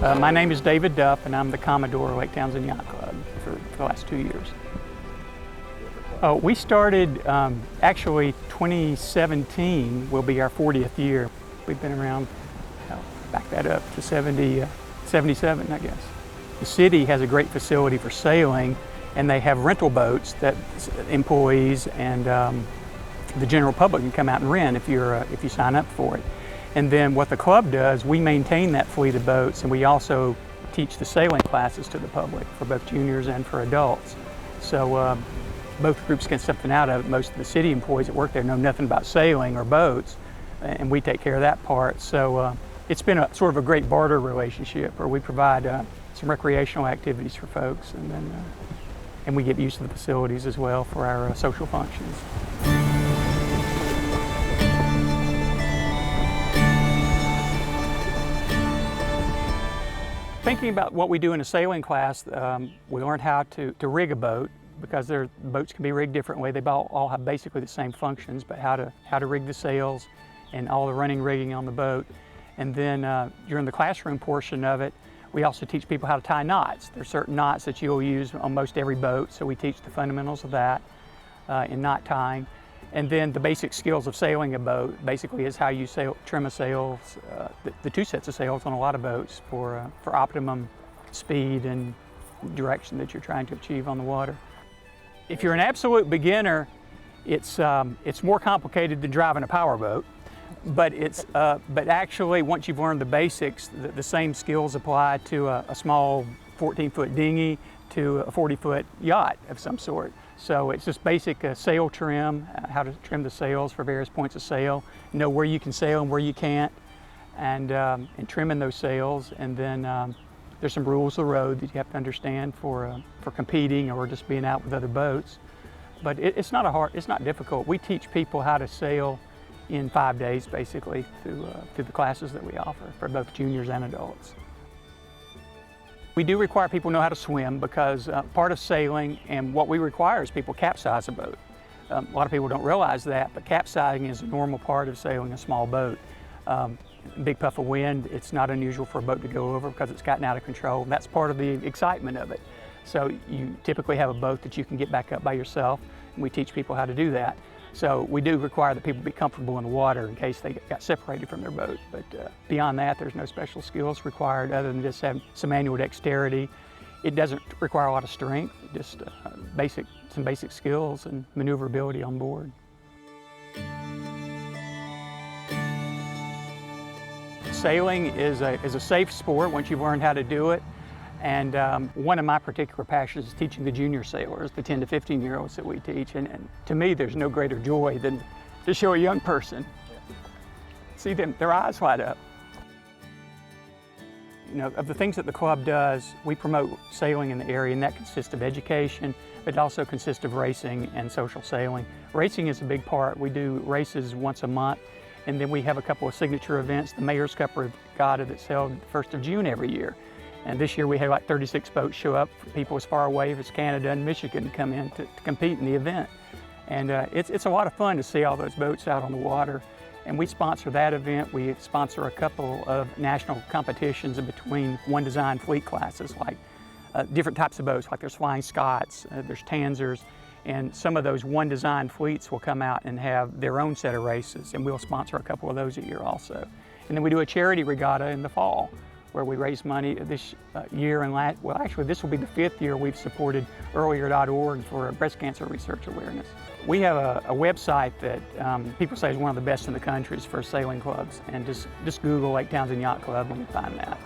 My name is David Duff, and I'm the Commodore of Lake Townsend Yacht Club for the last 2 years. We started, actually 2017 will be our 40th year. We've been around, back that up to 77, I guess. The city has a great facility for sailing, and they have rental boats that employees and the general public can come out and rent if you sign up for it. And then what the club does, we maintain that fleet of boats, and we also teach the sailing classes to the public for both juniors and for adults. So both groups get something out of it. Most of the city employees that work there know nothing about sailing or boats, and we take care of that part. So it's been a sort of a great barter relationship where we provide some recreational activities for folks, and then and we get used to the facilities as well for our social functions. Thinking about what we do in a sailing class, we learn how to rig a boat, because their boats can be rigged differently. They all have basically the same functions, but how to rig the sails and all the running rigging on the boat. And then during the classroom portion of it, we also teach people how to tie knots. There's certain knots that you'll use on most every boat, so we teach the fundamentals of that in knot tying. And then the basic skills of sailing a boat basically is how you trim a sails, the two sets of sails on a lot of boats for optimum speed and direction that you're trying to achieve on the water. If you're an absolute beginner, it's more complicated than driving a power boat, but actually once you've learned the basics, the same skills apply to a small 14-foot dinghy to a 40-foot yacht of some sort. So it's just basic sail trim, how to trim the sails for various points of sail, know where you can sail and where you can't, and trimming those sails. And then there's some rules of the road that you have to understand for competing or just being out with other boats. But it's not difficult. We teach people how to sail in 5 days, basically, through the classes that we offer for both juniors and adults. We do require people know how to swim, because part of sailing and what we require is people capsize a boat. A lot of people don't realize that, but capsizing is a normal part of sailing a small boat. Big puff of wind, it's not unusual for a boat to go over because it's gotten out of control. That's part of the excitement of it. So you typically have a boat that you can get back up by yourself, and we teach people how to do that. So we do require that people be comfortable in the water in case they got separated from their boat. But beyond that, there's no special skills required other than just having some manual dexterity. It doesn't require a lot of strength, just some basic skills and maneuverability on board. Sailing is a safe sport once you've learned how to do it. And one of my particular passions is teaching the junior sailors, the 10 to 15-year-olds that we teach. And to me, there's no greater joy than to show a young person, see their eyes light up. You know, of the things that the club does, we promote sailing in the area, and that consists of education, but it also consists of racing and social sailing. Racing is a big part. We do races once a month, and then we have a couple of signature events, the Mayor's Cup Regatta that's held the 1st of June every year. And this year we had like 36 boats show up, people as far away as Canada and Michigan come in to compete in the event. And it's a lot of fun to see all those boats out on the water. And we sponsor that event. We sponsor a couple of national competitions in between one design fleet classes, like different types of boats, like there's Flying Scots, there's Tanzers, and some of those one design fleets will come out and have their own set of races, and we'll sponsor a couple of those a year also. And then we do a charity regatta in the fall, where we raise money this year and well, actually this will be the 5th year we've supported earlier.org for breast cancer research awareness. We have a website that people say is one of the best in the country for sailing clubs, and just Google Lake Townsend Yacht Club and you find that.